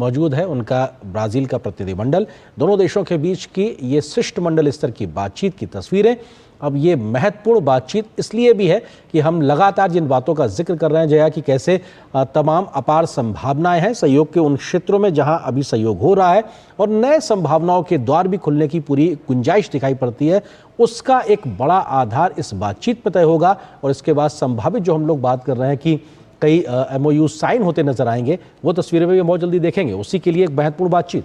मौजूद है उनका ब्राजील का प्रतिनिधिमंडल। दोनों देशों के बीच की ये शिष्टमंडल स्तर की बातचीत की तस्वीरें। अब ये महत्वपूर्ण बातचीत इसलिए भी है कि हम लगातार जिन बातों का जिक्र कर रहे हैं जया, कि कैसे तमाम अपार संभावनाएं हैं सहयोग के उन क्षेत्रों में जहां अभी सहयोग हो रहा है और नए संभावनाओं के द्वार भी खुलने की पूरी गुंजाइश दिखाई पड़ती है। उसका एक बड़ा आधार इस बातचीत पर तय होगा और इसके बाद संभावित जो हम लोग बात कर रहे हैं कि कई MOU साइन होते नजर आएंगे, वो तस्वीरें भी बहुत जल्दी देखेंगे। उसी के लिए एक महत्वपूर्ण बातचीत।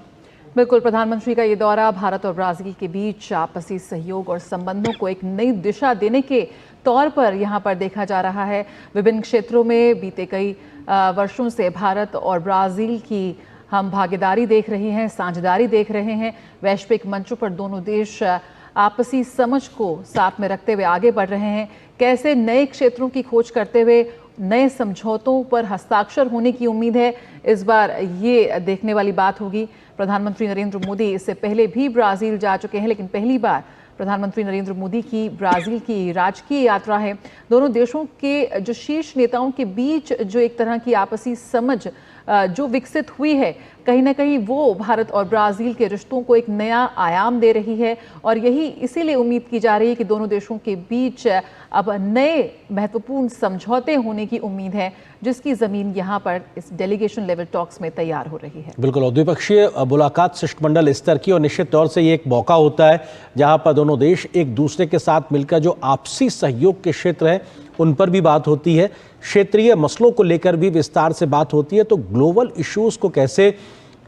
बिल्कुल, प्रधानमंत्री का ये दौरा भारत और ब्राजील के बीच आपसी सहयोग और संबंधों को एक नई दिशा देने के तौर पर यहाँ पर देखा जा रहा है। विभिन्न क्षेत्रों में बीते कई वर्षों से भारत और ब्राजील की हम भागीदारी देख रहे हैं, साझेदारी देख रहे हैं। वैश्विक मंचों पर दोनों देश आपसी समझ को साथ में रखते हुए आगे बढ़ रहे हैं। कैसे नए क्षेत्रों की खोज करते हुए नए समझौतों पर हस्ताक्षर होने की उम्मीद है, इस बार ये देखने वाली बात होगी। प्रधानमंत्री नरेंद्र मोदी इससे पहले भी ब्राजील जा चुके हैं, लेकिन पहली बार प्रधानमंत्री नरेंद्र मोदी की ब्राजील की राजकीय यात्रा है। दोनों देशों के जो शीर्ष नेताओं के बीच जो एक तरह की आपसी समझ जो विकसित हुई है, कहीं ना कहीं वो भारत और ब्राजील के रिश्तों को एक नया आयाम दे रही है और यही इसीलिए उम्मीद की जा रही है कि दोनों देशों के बीच अब नए महत्वपूर्ण समझौते होने की उम्मीद है, जिसकी जमीन यहाँ पर इस डेलीगेशन लेवल टॉक्स में तैयार हो रही है। बिल्कुल, द्विपक्षीय मुलाकात शिष्टमंडल स्तर की और निश्चित तौर से ये एक मौका होता है जहां पर दोनों देश एक दूसरे के साथ मिलकर जो आपसी सहयोग के क्षेत्र हैं उन पर भी बात होती है, क्षेत्रीय मसलों को लेकर भी विस्तार से बात होती है। तो ग्लोबल इश्यूज को कैसे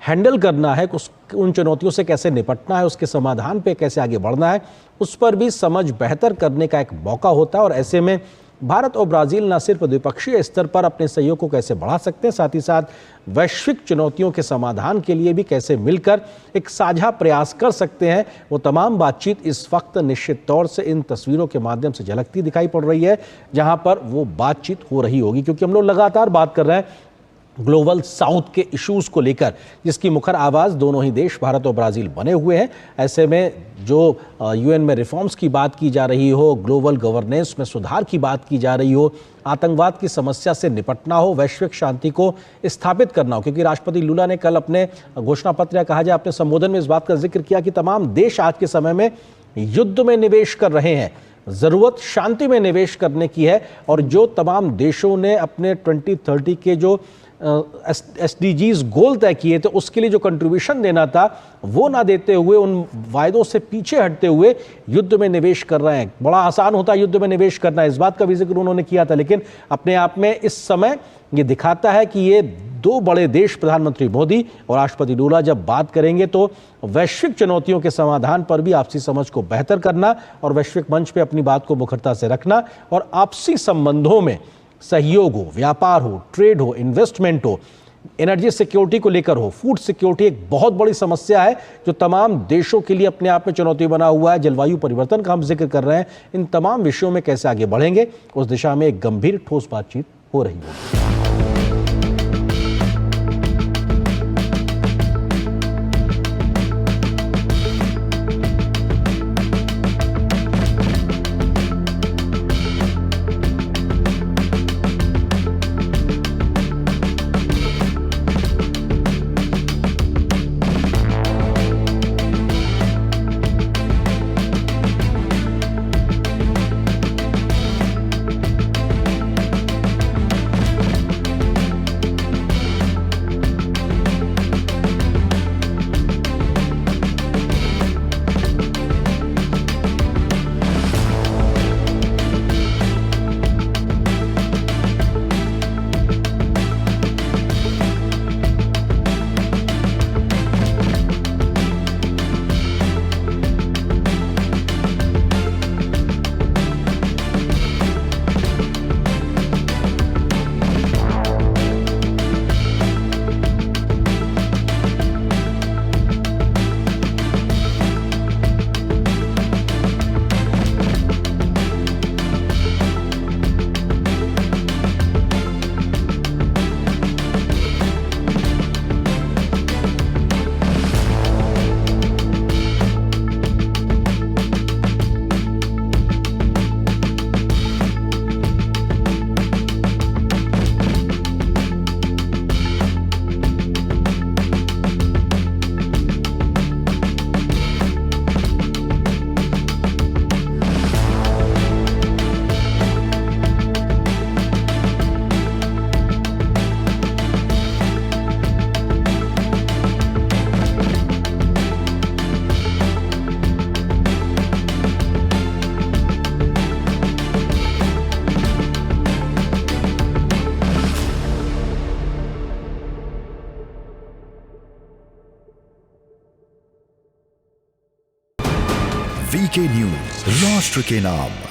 हैंडल करना है, उन चुनौतियों से कैसे निपटना है, उसके समाधान पे कैसे आगे बढ़ना है, उस पर भी समझ बेहतर करने का एक मौका होता है। और ऐसे में भारत और ब्राजील न सिर्फ द्विपक्षीय स्तर पर अपने सहयोग को कैसे बढ़ा सकते हैं, साथ ही साथ वैश्विक चुनौतियों के समाधान के लिए भी कैसे मिलकर एक साझा प्रयास कर सकते हैं, वो तमाम बातचीत इस वक्त निश्चित तौर से इन तस्वीरों के माध्यम से झलकती दिखाई पड़ रही है, जहां पर वो बातचीत हो रही होगी। क्योंकि हम लोग लगातार बात कर रहे हैं ग्लोबल साउथ के इश्यूज को लेकर, जिसकी मुखर आवाज़ दोनों ही देश भारत और ब्राजील बने हुए हैं। ऐसे में जो UN में रिफॉर्म्स की बात की जा रही हो, ग्लोबल गवर्नेंस में सुधार की बात की जा रही हो, आतंकवाद की समस्या से निपटना हो, वैश्विक शांति को स्थापित करना हो, क्योंकि राष्ट्रपति लूला ने कल अपने घोषणा पत्र या कहा जाए अपने संबोधन में इस बात का जिक्र किया कि तमाम देश आज के समय में युद्ध में निवेश कर रहे हैं, ज़रूरत शांति में निवेश करने की है। और जो तमाम देशों ने अपने 2030 के जो SDGs गोल तय किए थे, उसके लिए जो कंट्रीब्यूशन देना था वो ना देते हुए, उन वायदों से पीछे हटते हुए युद्ध में निवेश कर रहे हैं। बड़ा आसान होता है युद्ध में निवेश करना, इस बात का भी जिक्र उन्होंने किया था, लेकिन अपने आप में इस समय ये दिखाता है कि ये दो बड़े देश, प्रधानमंत्री मोदी और राष्ट्रपति लूला, जब बात करेंगे तो वैश्विक चुनौतियों के समाधान पर भी आपसी समझ को बेहतर करना और वैश्विक मंच पे अपनी बात को मुखरता से रखना और आपसी संबंधों में सहयोग हो, व्यापार हो, ट्रेड हो, इन्वेस्टमेंट हो, एनर्जी सिक्योरिटी को लेकर हो, फूड सिक्योरिटी एक बहुत बड़ी समस्या है जो तमाम देशों के लिए अपने आप में चुनौती बना हुआ है। जलवायु परिवर्तन का हम जिक्र कर रहे हैं। इन तमाम विषयों में कैसे आगे बढ़ेंगे, उस दिशा में एक गंभीर ठोस बातचीत हो रही होगी। वीके न्यूज, राष्ट्र के नाम।